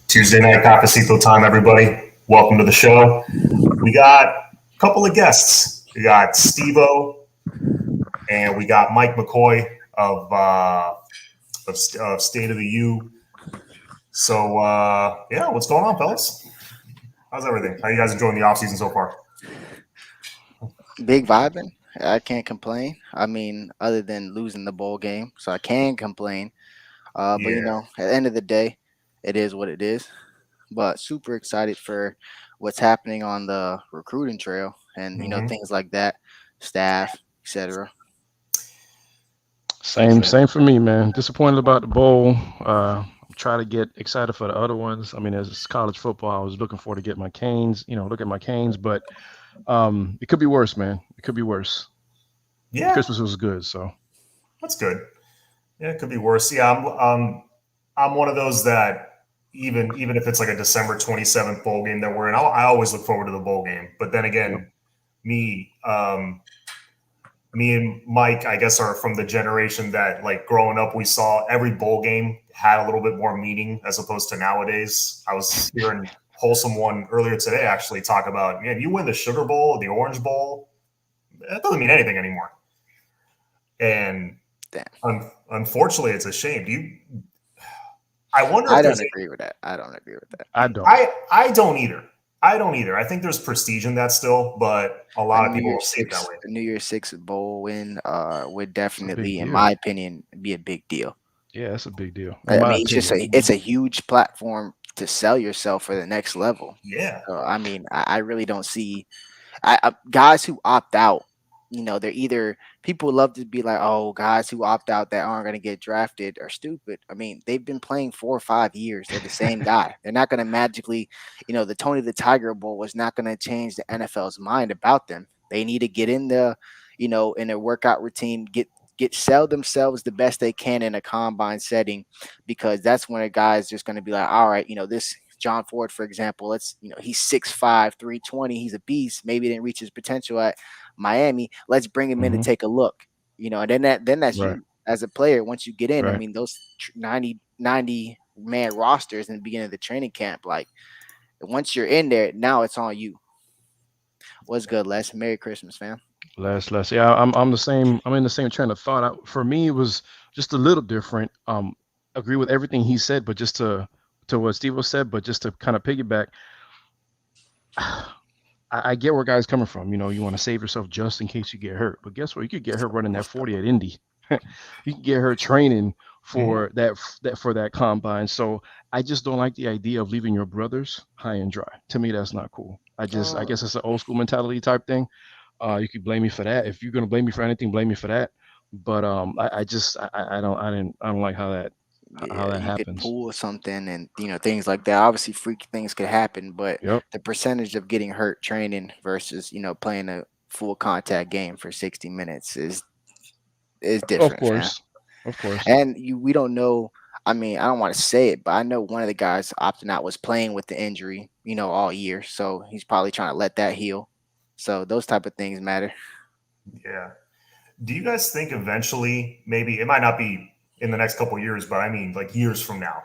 Tuesday night cafecito time, everybody. Welcome to the show. We got a couple of guests. We got Steve-O and we got Mike McCoy of State of the U. So yeah, what's going on, fellas? How's everything? How you guys enjoying the off season so far? Big vibing. I can't complain. I mean, other than losing the bowl game, so I can complain. But Yeah. at the end of the day, it is what it is. But super excited for what's happening on the recruiting trail and Mm-hmm. things like that, staff, etc. Same for me, man. Disappointed about the bowl. Try to get excited for the other ones. I mean, as it's college football, I was looking forward to get my Canes. Look at my Canes, but it could be worse, man. It could be worse. Yeah, Christmas was good, so that's good. Yeah, it could be worse. Yeah, I'm one of those that even if it's like a December 27th bowl game that we're in, I always look forward to the bowl game. But then yep. again, me me and Mike, I guess, are from the generation that, like, growing up, we saw every bowl game had a little bit more meaning as opposed to nowadays. I was hearing Wholesome One earlier today actually talk about, man, you win the Sugar Bowl, the Orange Bowl, that doesn't mean anything anymore. And Damn. unfortunately, it's a shame. I wonder I if don't there's agree with that. I don't agree with that. I don't. I don't either. I don't either. I think there's prestige in that still, but a A lot of New people will Year's see it that Six, way. a New Year's Six bowl win, would It's a big definitely, in deal. my opinion, be a big deal. Yeah, it's a big deal, in I my mean, opinion. it's a huge platform to sell yourself for the next level. Yeah. So I mean, I really don't see guys who opt out. They're either people love to be like, oh, guys who opt out that aren't going to get drafted are stupid. I mean, they've been playing 4 or 5 years. They're the same guy. They're not going to magically, the Tony the Tiger Bowl was not going to change the NFL's mind about them. They need to get in in a workout routine, get sell themselves the best they can in a combine setting, because that's when a guy's just going to be like, all right, this John Ford, for example, he's 6'5", 320, he's a beast. Maybe didn't reach his potential at Miami. Let's bring him in to Hmm. take a look. And then that's Right, you as a player. Once you get in, I right. mean, those 90 man rosters in the beginning of the training camp, like, once you're in there, now it's on you. What's good, Les? Merry Christmas, fam. Less. Yeah, I'm the same. I'm in the same train of thought. For me, it was just a little different. Agree with everything he said, but just to what Steve said, but just to kind of piggyback, I get where guys coming from. You want to save yourself just in case you get hurt. But guess what? You could get hurt running that 40 at Indy. You can get hurt training Mm-hmm. for that combine. So I just don't like the idea of leaving your brothers high and dry. To me, that's not cool. I Uh, guess it's an old school mentality type thing. You could blame me for that. If you're gonna blame me for anything, blame me for that. But I don't like how yeah, that you could happens. pull something and things like that. Obviously, freaky things could happen, but Yep. the percentage of getting hurt training versus playing a full contact game for 60 minutes is Of different, fam. course. Of course. And we don't know. I mean, I don't want to say it, but I know one of the guys opting out was playing with the injury, all year. So he's probably trying to let that heal. So those type of things matter. Yeah. Do you guys think eventually, maybe it might not be in the next couple of years, but I mean like years from now,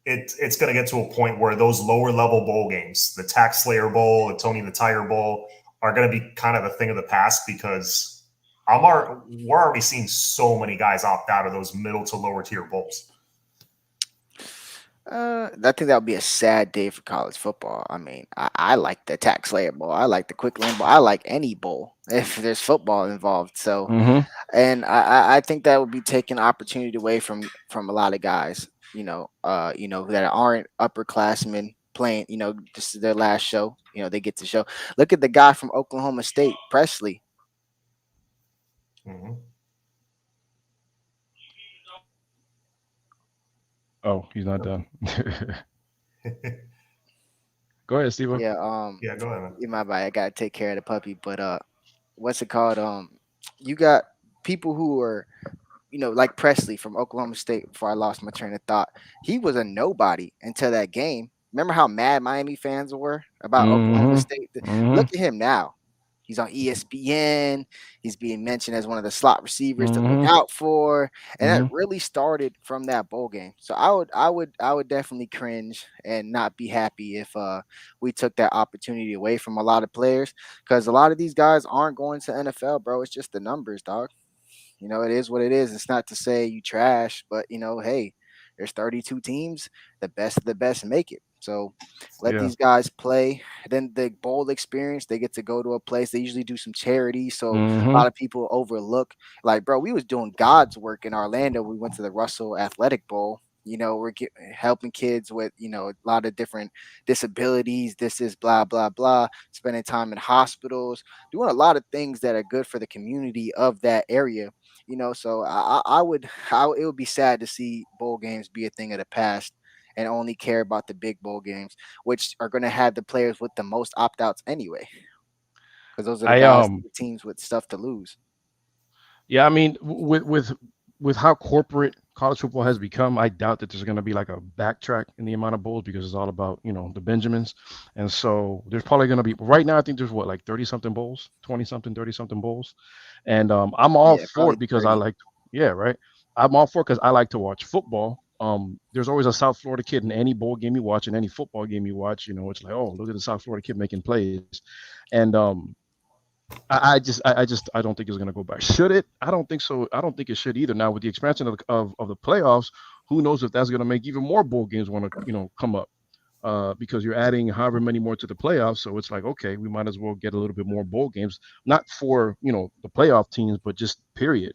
it's going to get to a point where those lower level bowl games, the Tax Slayer Bowl, the Tony the Tiger Bowl, are going to be kind of a thing of the past because we're already seeing so many guys opt out of those middle to lower tier bowls. I think that would be a sad day for college football. I mean, I like the tax layer bowl. I like the quick lane bowl. I like any bowl if there's football involved. So, Mm-hmm. and I think that would be taking opportunity away from a lot of guys. That aren't upperclassmen playing. This is their last show. They get to show. Look at the guy from Oklahoma State, Presley. Mm-hmm. Oh, he's not done. Go ahead, Steve. Yeah. Yeah, go ahead, man. In my bad, I gotta take care of the puppy. But what's it called? You got people who are like Presley from Oklahoma State. Before I lost my train of thought, he was a nobody until that game. Remember how mad Miami fans were about Oklahoma Mm-hmm. State? Mm-hmm. Look at him now. He's on ESPN. He's being mentioned as one of the slot receivers to look Mhm. out for, and that Mhm. really started from that bowl game. So I would definitely cringe and not be happy if we took that opportunity away from a lot of players, because a lot of these guys aren't going to NFL, bro. It's just the numbers, dog. It is what it is. It's not to say you trash, but hey, there's 32 teams. The best of the best make it. So let Yeah. these guys play. Then the bowl experience, they get to go to a place. They usually do some charity. So a Mhm. lot of people overlook. Like, bro, we was doing God's work in Orlando. We went to the Russell Athletic Bowl. We're helping kids with, a lot of different disabilities. This is blah, blah, blah. Spending time in hospitals, doing a lot of things that are good for the community of that area. So it would be sad to see bowl games be a thing of the past and only care about the big bowl games, which are going to have the players with the most opt-outs anyway, because those are the I guys, the teams with stuff to lose. Yeah, I mean, with how corporate college football has become, I doubt that there's going to be like a backtrack in the amount of bowls because it's all about the Benjamins, and so there's probably going to be right now. I think there's what, like 30 something bowls, 20 something, 30 something bowls, and I'm all Yeah, for probably it because I 30. like, yeah, right. I'm all for it because I like to watch football. There's always a South Florida kid in any bowl game you watch, in any football game you watch. It's like, oh, look at the South Florida kid making plays, and I don't think it's going to go back. Should it? I don't think so. I don't think it should either. Now with the expansion of the playoffs, who knows if that's going to make even more bowl games want to come up, because you're adding however many more to the playoffs. So it's like, okay, we might as well get a little bit more bowl games, not for the playoff teams, but just period.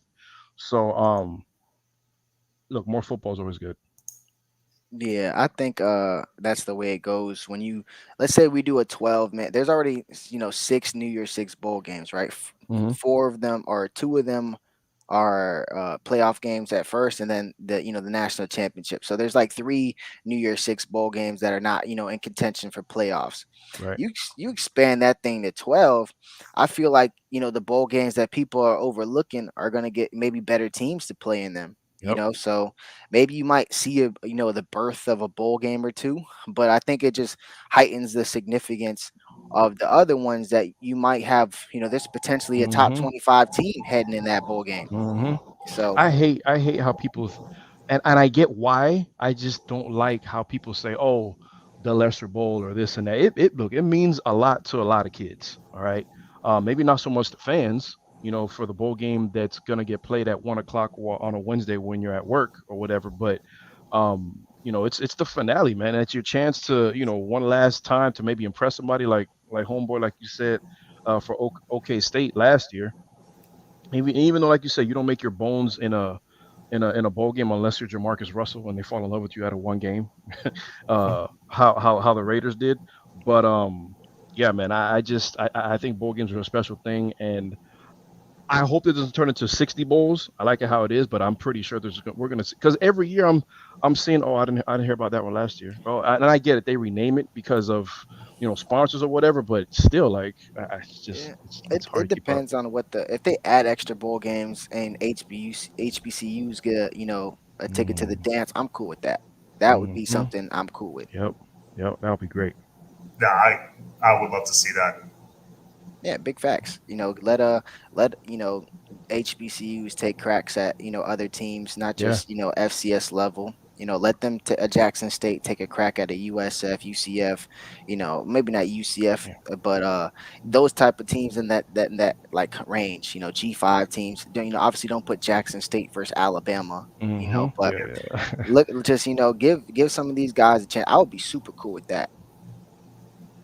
So look, more football is always good. Yeah, I think that's the way it goes. When you let's say we do a 12 man, there's already six New Year's Six bowl games, right? Hmm. Four of them or two of them are playoff games at first, and then the national championship. So there's like three New Year's Six bowl games that are not in contention for playoffs. Right. You expand that thing to 12. I feel like the bowl games that people are overlooking are going to get maybe better teams to play in them. Yep. So maybe you might see the birth of a bowl game or two, but I think it just heightens the significance of the other ones that you might have. There's potentially a top Hmm. 25 team heading in that bowl game. Hmm. So I hate how people, and I get why. I just don't like how people say, "Oh, the lesser bowl or this and that." It look, it means a lot to a lot of kids. All right, maybe not so much to fans. For the bowl game that's gonna get played at 1 o'clock or on a Wednesday when you're at work or whatever. But it's the finale, man. It's your chance to one last time to maybe impress somebody like homeboy, like you said, for OK State last year. Even though, like you said, you don't make your bones in a bowl game unless you're Jamarcus Russell and they fall in love with you out of one game, how the Raiders did. But yeah, man, I think bowl games are a special thing, and I hope it doesn't turn into 60 bowls. I like it how it is, but I'm pretty sure we're gonna see, because every year I'm seeing, oh, I didn't hear about that one last year. Oh, and I get it, they rename it because of sponsors or whatever, but still, like, it's just yeah, it's hard it to keep up. depends on if they add extra bowl games and HBCUs get a ticket to the Mm, dance. I'm cool with that. That would be hmm. something I'm cool with. Yep, yep, that would be great. Yeah, I would love to see that. Yeah, big facts. Let HBCUs take cracks at other teams, not Yeah. just FCS level. Let them Jackson State take a crack at a USF, UCF. Maybe not UCF, Yeah. but those type of teams in that like range. G5 teams. Obviously don't put Jackson State versus Alabama. Hmm. But Yeah, yeah. look, just give some of these guys a chance. I would be super cool with that.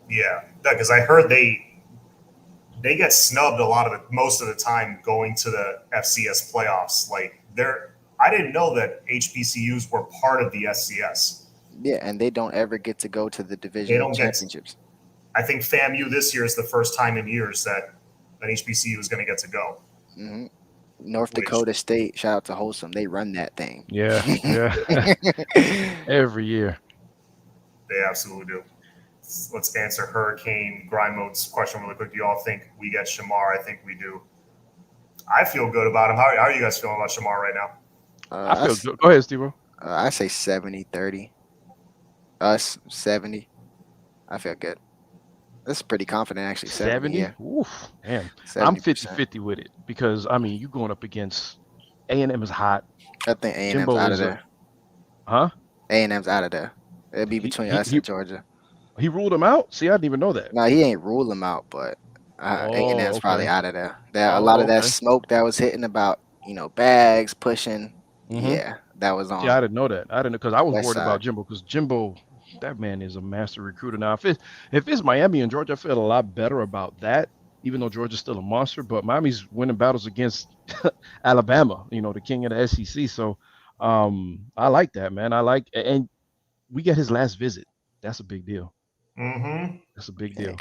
Yeah, because I heard they get snubbed a lot of most of the time going to the FCS playoffs. Like I didn't know that HBCUs were part of the FCS. Yeah, and they don't ever get to go to the They divisional don't get. championships. I think FAMU this year is the first time in years that an HBCU is going to get to go. Hmm. North Which Dakota State, shout out to Wholesome, they run that thing. Yeah, yeah. Every year. they absolutely do. Let's answer Hurricane Grind Mode's question really quick. Do y'all think we get Shamar? I think we do. I feel good about him. How are you guys feeling about Shamar right now? I uh, I, feel s- good. Go ahead, Steve. I say 70-30. Us 70. I feel good. That's pretty confident, actually. 70, 70? yeah. Oof, man. I'm 70%. 50-50 with it because I mean, you going up against A&M is hot. I think A&M's Jimbo out of is a there. huh? A&M's out of there. It'd be He between he us he and Georgia. he ruled him out. See, I didn't even know that. No, he ain't rule them out, but Oh, A&M's probably okay. out of there. There a lot Oh, of that okay. smoke that was hitting about, bags pushing. Mm-hmm. Yeah, that was See, I on didn't know that. I didn't know because I was West worried about Side. Jimbo because Jimbo, that man is a master recruiter. Now, if it's Miami and Georgia, I feel a lot better about that. Even though Georgia's still a monster, but Miami's winning battles against Alabama, the king of the SEC. So, I like that, man. And we get his last visit. That's a big deal. Mm-hmm. That's a big Yeah, deal.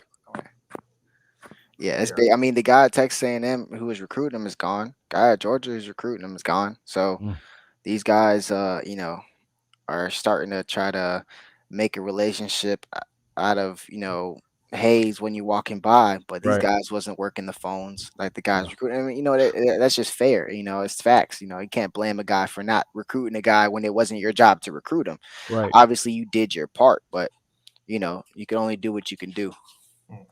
yeah, it's Yeah. big. I mean, the guy at Texas A&M who was recruiting him is gone. Guy at Georgia who's recruiting him is gone. So Mm, these guys, are starting to try to make a relationship out of haze when you're walking by, but these right. guys wasn't working the phones like the guys Yeah. recruiting. I mean, that's just fair. It's facts. You can't blame a guy for not recruiting a guy when it wasn't your job to recruit him. Right. Obviously, you did your part, but you can only do what you can do. Mm.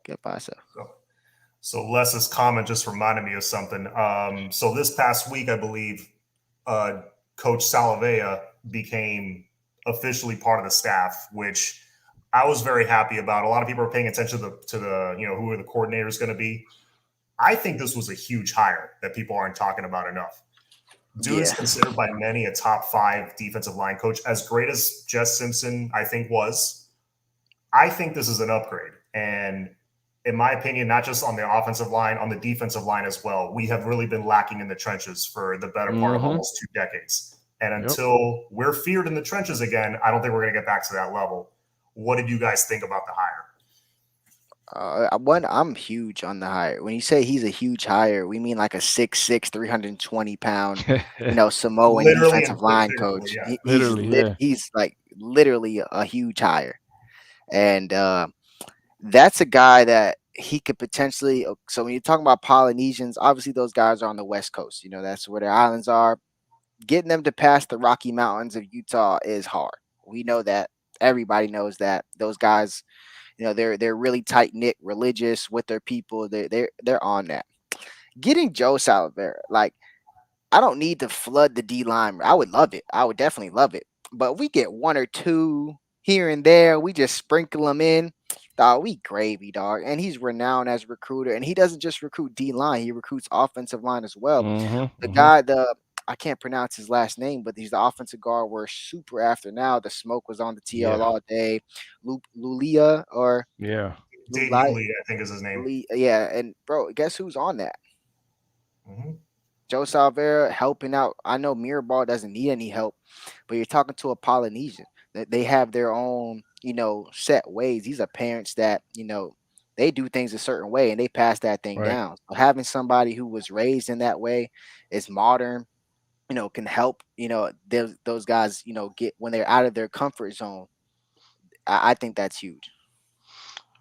Get by yourself. So Les's comment just reminded me of something. So this past week, I believe, Coach Salavea became officially part of the staff, which I was very happy about. A lot of people are paying attention to the who are the coordinators going to be. I think this was a huge hire that people aren't talking about enough. Dude is Yeah, considered by many a top 5 defensive line coach. As great as Jess Simpson, I think, was, I think this is an upgrade. And in my opinion, not just on the offensive line, on the defensive line as well, we have really been lacking in the trenches for the better part of Mm-hmm. almost 2 decades. And Yep. until we're feared in the trenches again, I don't think we're going to get back to that level. What did you guys think about the hire? I'm huge on the hire. When you say he's a huge hire, we mean like a 6'6", 320-pound, Samoan Literally and defensive line figuratively, coach. yeah. Literally, yeah. He's like literally a huge hire, and that's a guy that he could potentially. So when you're talking about Polynesians, obviously those guys are on the West Coast. That's where their islands are. Getting them to pass the Rocky Mountains of Utah is hard. We know that. Everybody knows that. Those guys, they're really tight knit, religious with their people. They're on that. Getting Joe Salavera, like, I don't need to flood the D line. I would love it. I would definitely love it. But we get one or two here and there. We just sprinkle them in. Dog, we gravy, dog. And he's renowned as a recruiter. And he doesn't just recruit D line, he recruits offensive line as well. The Mm-hmm. guy, I can't pronounce his last name, but he's the offensive guard we're super after now. The smoke was on the TL Yeah. all day. Lulia or Yeah. Dave Lulai. Uli, I think is his name. Yeah, and bro, guess who's on that? Mm-hmm. Joe Salvera helping out. I know Mirabal doesn't need any help, but you're talking to a Polynesian. They have their own, set ways. These are parents that, they do things a certain way and they pass that thing Right. down. So having somebody who was raised in that way is modern, can help, those guys, get when they're out of their comfort zone. I think that's huge.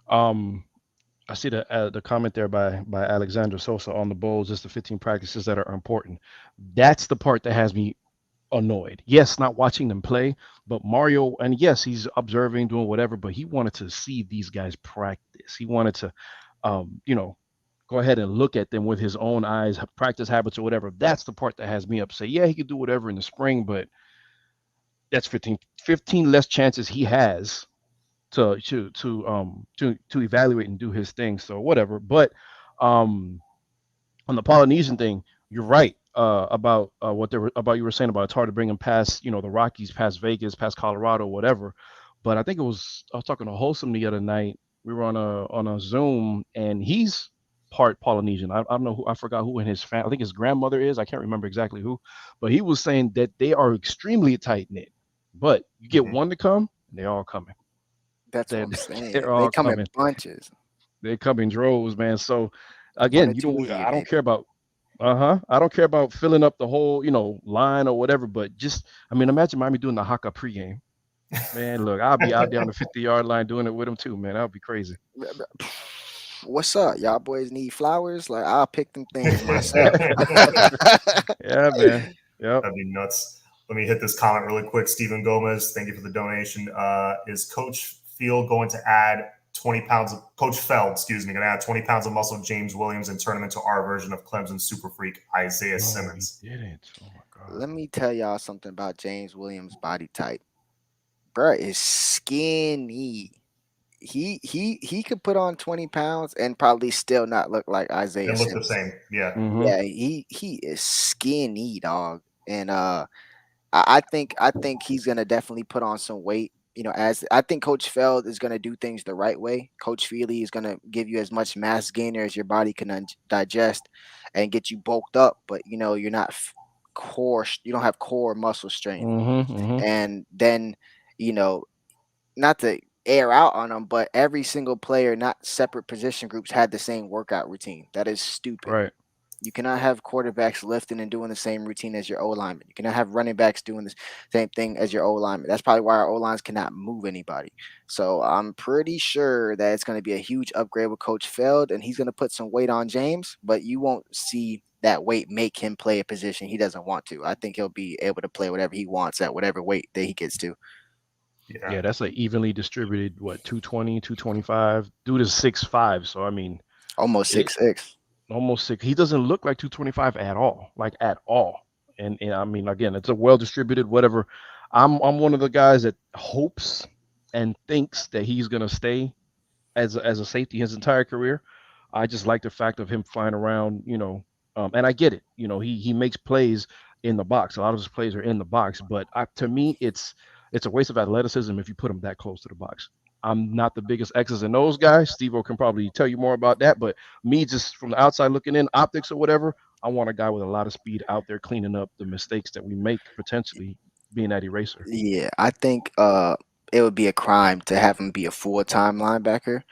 I see the comment there by Alexander Sosa on the bowls. Just the 15 practices that are important. That's the part that has me annoyed. Yes, not watching them play, but Mario, and yes, he's observing, doing whatever, but he wanted to see these guys practice. He wanted to, go ahead and look at them with his own eyes, practice habits or whatever. That's the part that has me upset. Yeah, he could do whatever in the spring, but that's 15 less chances he has to evaluate and do his thing. So whatever. But on the Polynesian thing, you're right about what you were saying about it's hard to bring them past the Rockies, past Vegas, past Colorado, whatever. But I was talking to Wholesome the other night. We were on a Zoom, and he's part Polynesian. I don't know who, I forgot who in his family. I think his grandmother is. I can't remember exactly who, but he was saying that they are extremely tight knit. But you get Mhm. one to come, they're all coming. That's what They're, I'm saying. they're They all come in coming. bunches. They come in droves, man. So One or again, two a year, I don't maybe. care about I don't care about filling up the whole, line or whatever, but just imagine Miami doing the Haka pregame. Man, look, I'll be out there on the 50-yard line doing it with them too, man. That would be crazy. What's up? Y'all boys need flowers? Like, I'll pick them things myself. Yeah, man. Yep. That'd be nuts. Let me hit this comment really quick. Stephen Gomez, thank you for the donation. Is Coach Field going to add 20 pounds of Coach Feld, excuse me, going to add 20 pounds of muscle James Williams and turn him into our version of Clemson super freak Isaiah No, Simmons. he didn't. Oh my God. Let me tell y'all something about James Williams' body type. Bruh is skinny. He could put on 20 pounds and probably still not look like Isaiah It looked the Simmons. same. Yeah. Mhm. Yeah, he is skinny, dog. And I think he's gonna definitely put on some weight. You know, as I think Coach Feld is gonna do things the right way. Coach Feely is gonna give you as much mass gainer as your body can digest and get you bulked up, but you know you're not core. You don't have core muscle strength, Mhm. and then you know not to air out on them, but every single player, not separate position groups, had the same workout routine. That is stupid. Right. You cannot have quarterbacks lifting and doing the same routine as your O lineman. You cannot have running backs doing the same thing as your O lineman. That's probably why our O lines cannot move anybody. So I'm pretty sure that it's going to be a huge upgrade with Coach Feld, and he's going to put some weight on James, but you won't see that weight make him play a position he doesn't want to. I think he'll be able to play whatever he wants at whatever weight that he gets to. Yeah, that's like evenly distributed. What 220, 225. Dude is 6'5". So I mean, Almost it 6'6". almost 6. He doesn't look like 225 at all. Like at all. And I mean, again, it's a well distributed whatever. I'm one of the guys that hopes and thinks that he's gonna stay as a safety his entire career. I just like the fact of him flying around, and I get it. He makes plays in the box. A lot of his plays are in the box, but to me, it's a waste of athleticism if you put him that close to the box. I'm not the biggest X's and O's guy. Steve-O can probably tell you more about that, but me just from the outside looking in, optics or whatever, I want a guy with a lot of speed out there cleaning up the mistakes that we make potentially being that eraser. Yeah, I think it would be a crime to have him be a full-time linebacker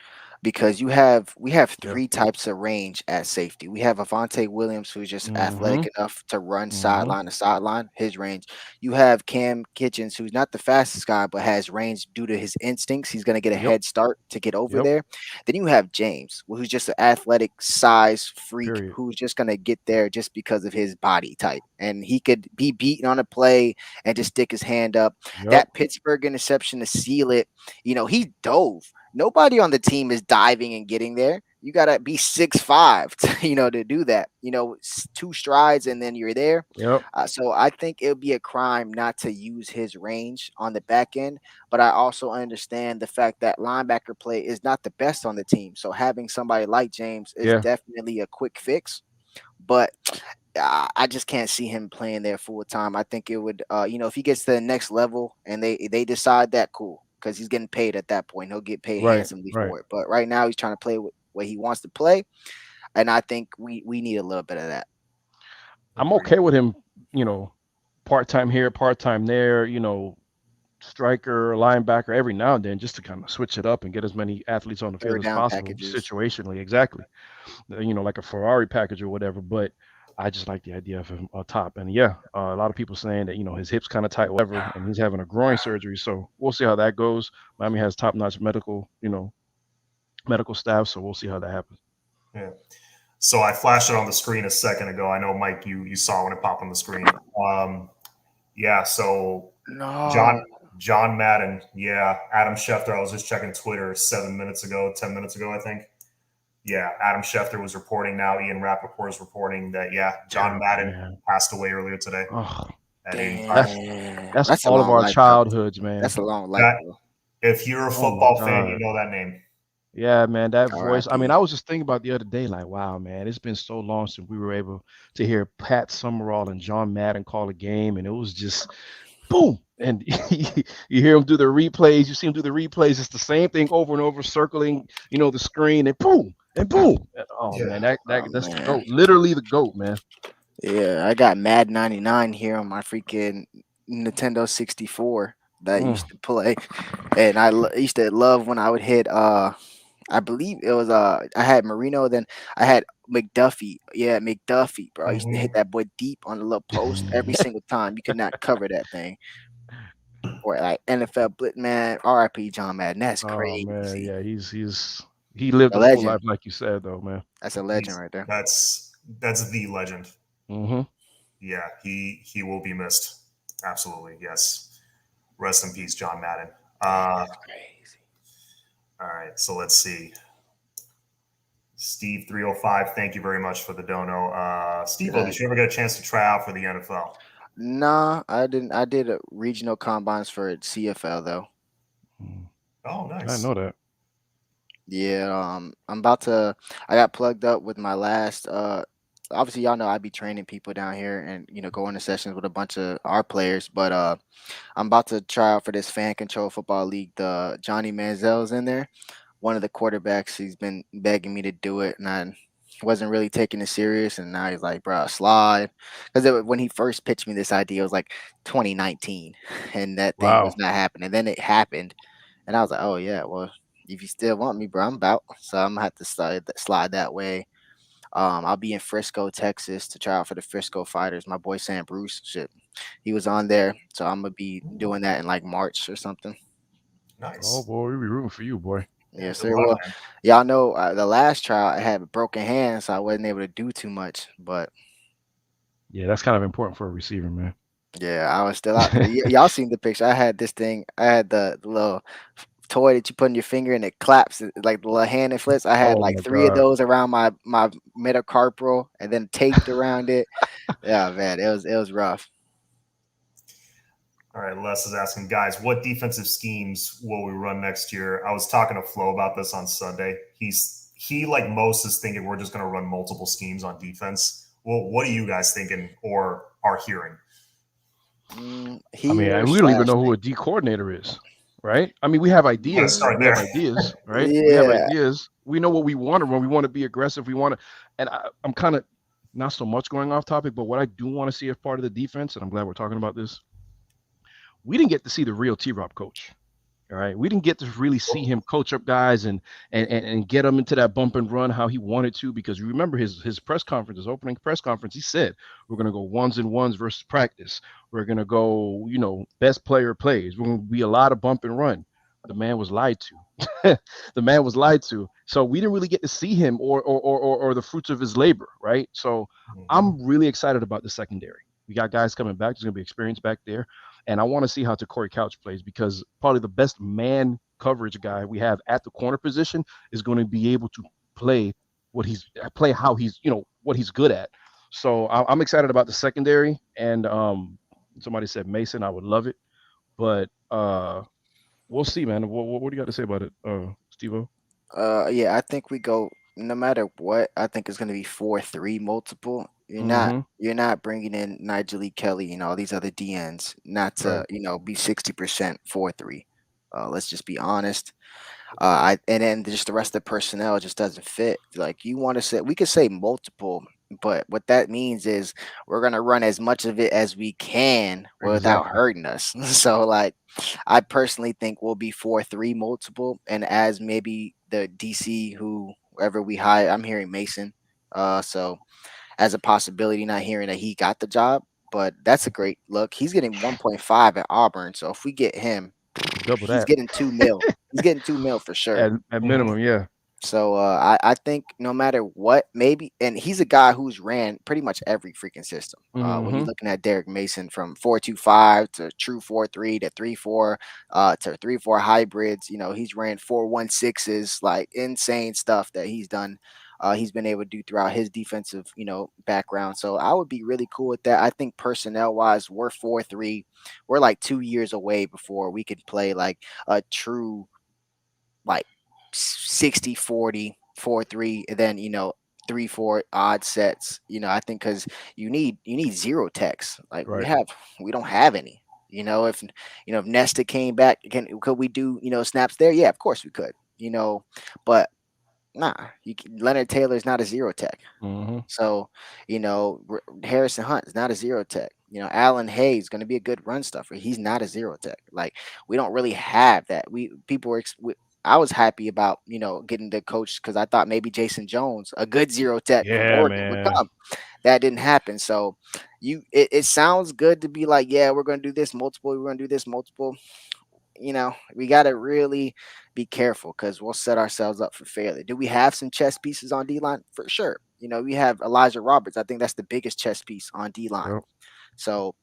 because we have Yeah. three types of range at safety. We have Avante Williams, who's just Mm-hmm. athletic enough to run Mm-hmm. sideline to sideline, his range. You have Cam Kitchens, who's not the fastest guy, but has range due to his instincts. He's going to get a Yep. head start to get over Yep. there. Then you have James, who's just an athletic size freak Period. who's just going to get there just because of his body type. And he could be beaten on a play and just stick his hand up. Yep. That Pittsburgh interception to seal it, he dove. Nobody on the team is diving and getting there. You gotta be 6'5", to do that. 2 strides and then you're there. Yep. So I think it would be a crime not to use his range on the back end. But I also understand the fact that linebacker play is not the best on the team. So having somebody like James is Yeah. definitely a quick fix. But I just can't see him playing there full time. I think it would, if he gets to the next level and they decide that, cool, because he's getting paid at that point. He'll get paid Right. handsomely Right. for it. But right now he's trying to play what he wants to play, and I think we need a little bit of that. I'm okay with him, part-time here, part-time there, striker, linebacker every now and then just to kind of switch it up and get as many athletes on the field Third as down possible packages. situationally. Exactly. Like a Ferrari package or whatever. But I just like the idea of him top. And yeah, a lot of people saying that, his hips kind of tight, whatever, and he's having a groin surgery. So we'll see how that goes. Miami has top-notch medical staff. So we'll see how that happens. Yeah. So I flashed it on the screen a second ago. I know, Mike, you saw when it popped on the screen. Yeah. So No. John Madden. Yeah. Adam Schefter. I was just checking Twitter 10 minutes ago, I think. Yeah. Adam Schefter was reporting now. Ian Rappaport is reporting that, John Madden passed away earlier today. Oh, That's all of our childhoods, man. That's a long life, bro. If you're a football fan, you know that name. Yeah, man, that voice. R.I.P. I mean, I was just thinking about the other day, like, wow, man, it's been so long since we were able to hear Pat Summerall and John Madden call a game, and it was just boom. And you hear him do the replays, you see him do the replays. It's the same thing over and over, circling, the screen, and boom, and boom. Man, that's the GOAT. Literally the GOAT, man. Yeah, I got Mad 99 here on my freaking Nintendo 64 that I used to play, and I used to love when I would hit. I believe it was I had Marino, then I had McDuffie. Yeah, McDuffie, bro. I used to hit that boy deep on the little post every single time. You could not cover that thing. Or like NFL Blitz, man. R.I.P. John Madden. That's crazy. Man, yeah, he lived a full life, like you said, though, man. That's a legend right there. That's the legend. Mm-hmm. Yeah, he will be missed. Absolutely, yes. Rest in peace, John Madden. That's crazy. All right, so let's see. Steve 305, thank you very much for the dono. Steve, Yeah. did you ever get a chance to try out for the NFL? Nah, I didn't. I did a regional combines for CFL though. Oh, I didn't nice. know that. Yeah, I'm about to. I got plugged up with my last. Obviously, y'all know I be training people down here, and going to sessions with a bunch of our players. But I'm about to try out for this fan control football league. The Johnny Manziel's in there, one of the quarterbacks. He's been begging me to do it, and I wasn't really taking it serious. And now he's like, "Bro, slide," because when he first pitched me this idea, it was like 2019, and that thing was Wow. not happening. Then it happened, and I was like, "Oh yeah, well." If you still want me, bro, I'm about. So I'm gonna have to slide that way. I'll be in Frisco, Texas, to try out for the Frisco Fighters. My boy Sam Bruce, shit, he was on there, so I'm gonna be doing that in like March or something. Oh Nice. boy, we be rooting for you, boy. Yeah, Yes, good sir. luck, Well, man. y'all know the last trial I had a broken hand, so I wasn't able to do too much. But Yeah, that's kind of important for a receiver, man. yeah, I was still out there. Y'all seen the picture? I had this thing. I had the little toy that you put in your finger and it claps like the little hand and flips. I had Oh like my 3 of God. those around my metacarpal and then taped around it. Yeah, man, it was rough. All right, Les is asking, guys, what defensive schemes will we run next year? I was talking to Flo about this on Sunday. He like most is thinking we're just going to run multiple schemes on defense. Well, what are you guys thinking or are hearing? I mean, Here we don't even slash know who think. a D coordinator is, right? I mean, we have You got to ideas. start We have there. ideas, right? We have Yeah. ideas. We know what we want to run. We want to be aggressive. We want to, and I'm kind of not so much going off topic, but what I do want to see as part of the defense, and I'm glad we're talking about this. We didn't get to see the real T-Rob coach. All right, we didn't get to really see him coach up guys and get them into that bump and run how he wanted to, because you remember his press conference, his opening press conference, he said we're going to go ones and ones versus practice. We're going to go, best player plays. We're going to be a lot of bump and run. The man was lied to. The man was lied to. So we didn't really get to see him or the fruits of his labor, right? So I'm really excited about the secondary. We got guys coming back. There's going to be experience back there. And I want to see how Corey Couch plays, because probably the best man coverage guy we have at the corner position is going to be able to play how he's, what he's good at. So I'm excited about the secondary. And somebody said Mason, I would love it, but we'll see, man. What do you got to say about it, Steve-O? Yeah, I think we go no matter what. I think it's going to be 4-3 multiple. You're not Mm-hmm. you're not bringing in Nigel Lee Kelly and all these other DNs not Right. to be 60% 4-3. Let's just be honest. And then just the rest of the personnel just doesn't fit. Like you want to say, we could say multiple, but what that means is we're gonna run as much of it as we can without Exactly. hurting us. So like, I personally think we'll be 4-3 multiple, and as maybe the DC whoever we hire, I'm hearing Mason. So as a possibility, not hearing that he got the job, but that's a great look. He's getting 1.5 at Auburn, so if we get him, Double he's that getting 2 mil. He's getting 2 mil for sure. at minimum. Yeah. So I think no matter what, maybe, and he's a guy who's ran pretty much every freaking system. When you're Mm-hmm. looking at Derek Mason, from 4-2-5 to true 4-3 to 3-4 to 3-4 hybrids, he's ran 4-1-6s, like insane stuff that he's done. He's been able to do throughout his defensive, background. So I would be really cool with that. I think personnel wise, we're 4-3. We're like 2 years away before we could play like a true like 60-40, 4-3, and then 3-4 odd sets. I think because you need zero techs. Like Right. we don't have any. If Nesta came back, could we do snaps there? Yeah, of course we could. But nah, Leonard Taylor is not a zero tech. Mm-hmm. So, Harrison Hunt is not a zero tech. Alan Hayes is going to be a good run stuffer. He's not a zero tech. Like we don't really have that. I was happy about getting the coach because I thought maybe Jason Jones, a good zero tech from Yeah, Oregon, would man. come. That didn't happen. So it sounds good to be like, yeah, we're going to do this multiple. We're going to do this multiple. We got to really be careful because we'll set ourselves up for failure. Do we have some chess pieces on D line? For sure. We have Elijah Roberts. I think that's the biggest chess piece on D line. Yep. So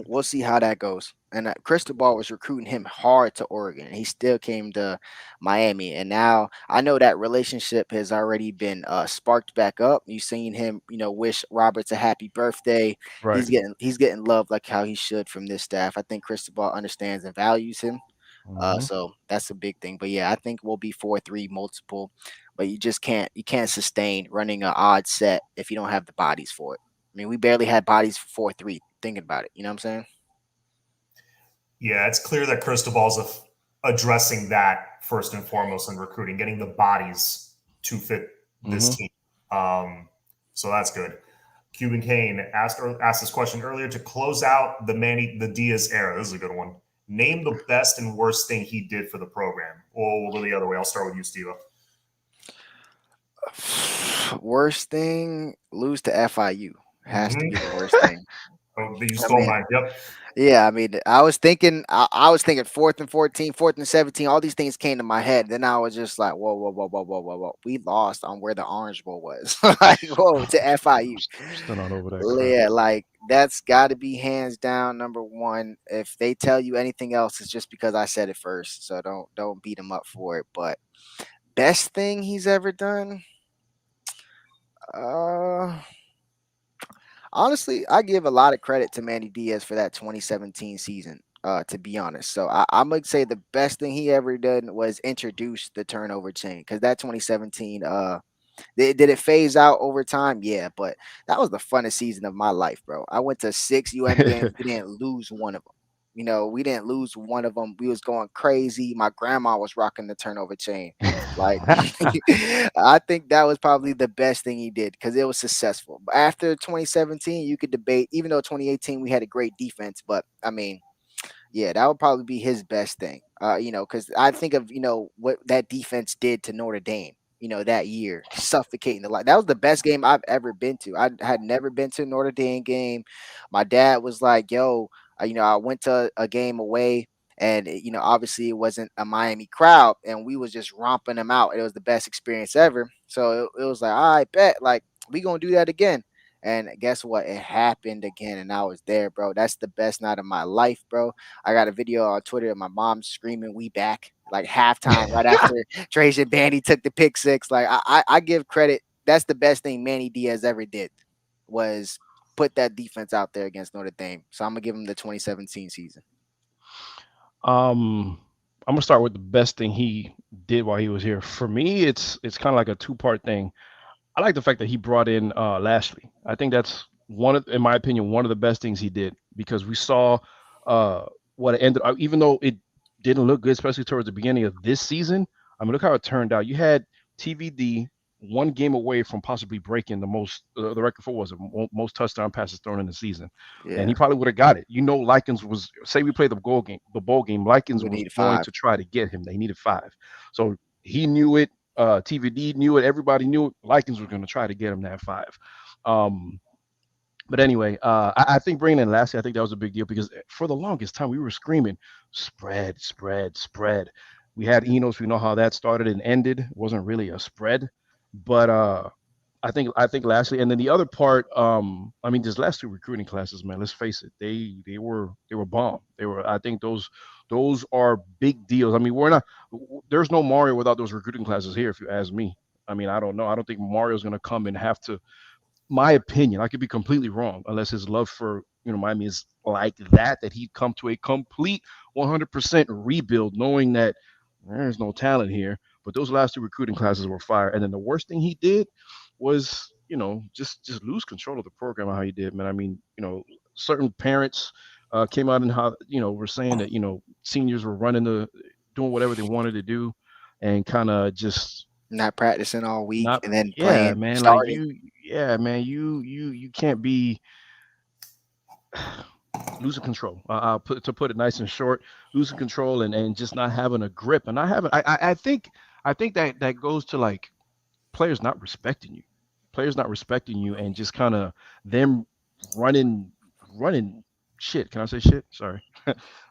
we'll see how that goes. And Cristobal was recruiting him hard to Oregon. He still came to Miami, and now I know that relationship has already been sparked back up. You've seen him, wish Roberts a happy birthday. Right. He's getting love like how he should from this staff. I think Cristobal understands and values him. Mhm. So that's a big thing. But yeah, I think we'll be 4-3 multiple. But you can't sustain running an odd set if you don't have the bodies for it. I mean, we barely had bodies for 4-3. Thinking about it, you know what I'm saying? Yeah, it's clear that Cristobal's addressing that first and foremost in recruiting, getting the bodies to fit this Mhm. team. So that's good. Cuban Kane asked this question earlier to close out the Diaz era. This is a good one. Name the best and worst thing he did for the program. Or we'll go the other way. I'll start with you, Steve. Worst thing, lose to FIU has to Mm-hmm. be the worst thing. Oh, you I stole mean, mine. Yep. yeah, I mean, I was thinking 4th and 14, 4th and 17. All these things came to my head. Then I was just like, whoa, whoa, whoa, whoa, whoa, whoa, whoa. We lost on where the Orange Bowl was. Like, whoa, to FIU. Still not over that crap. Yeah, like that's got to be hands down number one. If they tell you anything else, it's just because I said it first. So don't beat him up for it. But best thing he's ever done, uh, honestly, I give a lot of credit to Manny Diaz for that 2017 season. To be honest, so I'm gonna say the best thing he ever did was introduce the turnover chain because that 2017 did it phase out over time? Yeah, but that was the funnest season of my life, bro. I went to 6 games. We didn't lose one of them. We didn't lose one of them. We was going crazy. My grandma was rocking the turnover chain. Like, I think that was probably the best thing he did because it was successful. But after 2017, you could debate, even though 2018 we had a great defense, but I mean, yeah, that would probably be his best thing. Because I think of what that defense did to Notre Dame. That year, suffocating the light. That was the best game I've ever been to. I had never been to a Notre Dame game. My dad was like, "Yo, I went to a game away." And obviously, it wasn't a Miami crowd, and we was just romping them out. It was the best experience ever. So it was like, I bet, like we gonna do that again. And guess what? It happened again, and I was there, bro. That's the best night of my life, bro. I got a video on Twitter of my mom screaming, "We back!" like halftime, right after Trajan Bandy took the pick six. Like I give credit. That's the best thing Manny Diaz ever did was put that defense out there against Notre Dame. So I'm gonna give him the 2017 season. Um, I'm gonna start with the best thing he did while he was here. For me, it's kind of like a two-part thing. I like the fact that he brought in Lashley. I think that's in my opinion, one of the best things he did because we saw uh, what it ended up. Even though it didn't look good, especially towards the beginning of this season. I mean, look how it turned out. You had TVD one game away from possibly breaking the record for was it most touchdown passes thrown in the season, and Yeah, he probably would have got it. Likens was say we played the bowl game. Likens we was need going five. to try to get him. They needed five, so he knew it. TVD knew it. Everybody knew it. Likens was going to try to get him that five. Um, but anyway, I think bringing in Lassie, I think that was a big deal because for the longest time we were screaming spread, spread, spread. We had Enos. We know how that started and ended. It wasn't really a spread, but I think lastly, and then the other part, I mean, these last two recruiting classes, man. Let's face it, they were bomb. They were. I think those are big deals. I mean, we're not. There's no Mario without those recruiting classes here. If you ask me, I mean, I don't know. I don't think Mario's going to come and have to. My opinion, I could be completely wrong, unless his love for Miami is like that he'd come to a complete 100% rebuild, knowing that there's no talent here. But those last two recruiting classes were fire. And then the worst thing he did was, just lose control of the program how he did, man. I mean, certain parents came out and how were saying that seniors were doing whatever they wanted to do, and kind of just Not practicing all week not and then yeah, playing man. Like starting. yeah, man. You can't be losing control. I'll put it nice and short, losing control and just not having a grip. And I haven't. I think that goes to like players not respecting you, and just kind of them running running shit. Can I say shit? Sorry.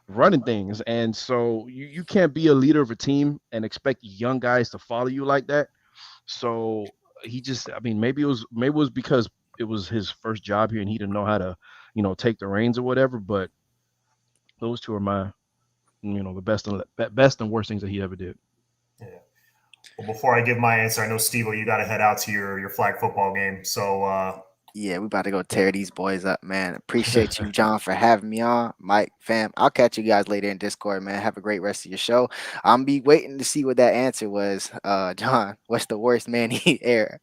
Running things. And so you can't be a leader of a team and expect young guys to follow you like that. So he just, I mean, maybe it was because it was his first job here and he didn't know how to take the reins or whatever. But those two are my, the best and worst things that he ever did. Yeah. Well, before I give my answer, I know Steve, you got to head out to your flag football game. So Yeah, we about to go tear these boys up, man. Appreciate you, John, for having me on. Mike, fam, I'll catch you guys later in Discord, man. Have a great rest of your show. I'm be waiting to see what that answer was. John, what's the worst Manny era?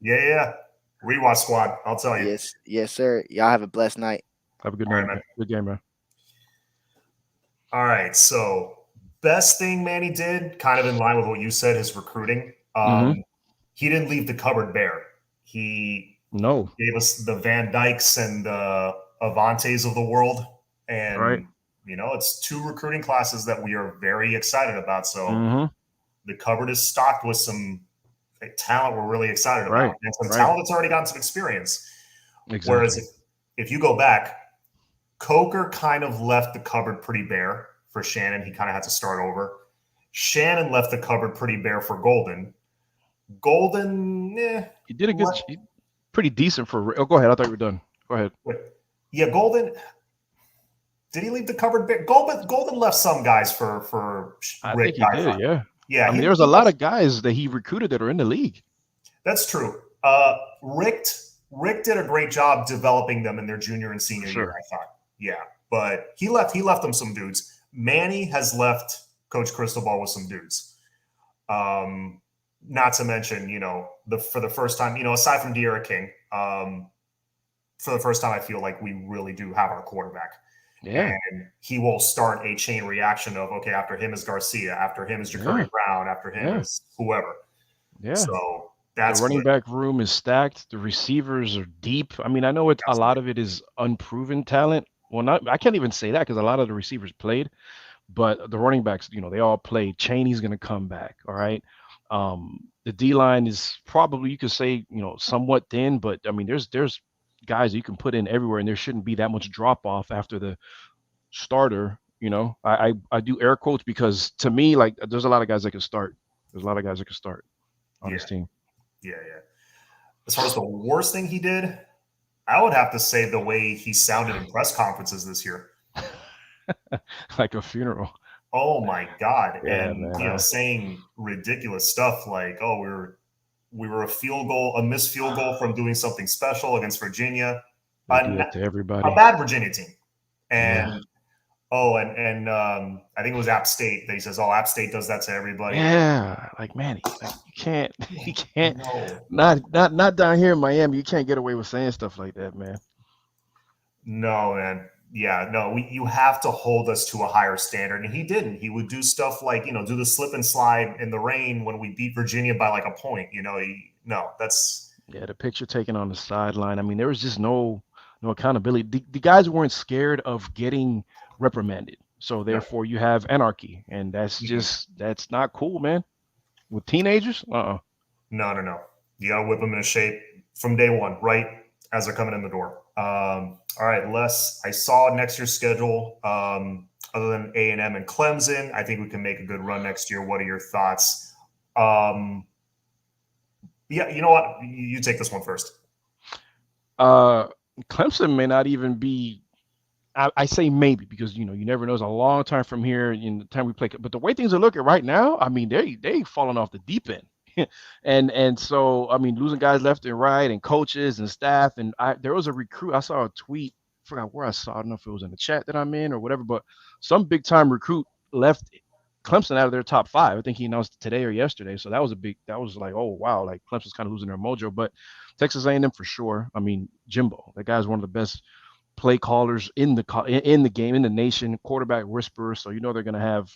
yeah. Rewatch squad. I'll tell you. Yes, sir. Y'all have a blessed night. Have a good All night, right, man. man. Good game, man. All right. So best thing Manny did, kind of in line with what you said, his recruiting. He didn't leave the cupboard bare. He gave us the Van Dykes and the Avantes of the world. And, right. It's two recruiting classes that we are very excited about. So the cupboard is stocked with some talent we're really excited about. And some talent that's already gotten some experience. Exactly. Whereas if you go back, Coker kind of left the cupboard pretty bare for Shannon. He kind of had to start over. Shannon left the cupboard pretty bare for Golden. Golden, he did a good, pretty decent for. Oh, go ahead. I thought you were done. Go ahead. Yeah, Golden. Did he leave the cupboard bare? Golden left some guys for I Rick. think he did. Yeah. Yeah. I mean, there's a lot of guys that he recruited that are in the league. That's true. Rick did a great job developing them in their junior and senior year, I thought. Yeah, but he left them some dudes. Manny has left Coach Cristobal with some dudes. Not to mention, for the first time, aside from De'Ara King, for the first time, I feel like we really do have our quarterback. Yeah. And he will start a chain reaction of, okay, after him is Garcia, after him is Ja'Cory Brown, after him is whoever. Yeah. So that's the running back room is stacked. The receivers are deep. I mean, I know a lot of it is unproven talent. Well, I can't even say that because a lot of the receivers played, but the running backs, they all played. Chaney's going to come back. All right. The D line is probably, you could say, somewhat thin, but I mean, there's guys you can put in everywhere, and there shouldn't be that much drop off after the starter. I do air quotes because to me, like, there's a lot of guys that can start. There's a lot of guys that can start on this team. Yeah. As far as the worst thing he did, I would have to say the way he sounded in press conferences this year. Like a funeral. Oh my God. Yeah, and man. Saying ridiculous stuff like, oh, we were a missed field goal from doing something special against Virginia. To everybody. A bad Virginia team. And I think it was App State that he says, App State does that to everybody. Yeah, like, man, you can't not down here in Miami. You can't get away with saying stuff like that, man. No, man. Yeah, no, you have to hold us to a higher standard. And he didn't. He would do stuff like, do the slip and slide in the rain when we beat Virginia by like a point. That's. Yeah, the picture taken on the sideline. I mean, there was just no accountability. The guys weren't scared of getting reprimanded. So therefore you have anarchy. And that's not cool, man. With teenagers? No. You got to whip them into shape from day one, right as they're coming in the door. All right, Les, I saw next year's schedule. Other than A&M and Clemson, I think we can make a good run next year. What are your thoughts? Yeah, you know what? You take this one first. Clemson may not even be. I say maybe because you never know. It's a long time from here in the time we play. But the way things are looking right now, I mean, they falling off the deep end. and so I mean, losing guys left and right, and coaches and staff. And there was a recruit. I saw a tweet. I forgot where I saw it. I don't know if it was in the chat that I'm in or whatever. But some big time recruit left Clemson out of their top 5. I think he announced today or yesterday. So that was like, oh wow, like Clemson's kind of losing their mojo. But Texas A&M for sure. I mean, Jimbo, that guy's one of the best play callers in the game, in the nation, quarterback whisperer. So they're gonna have,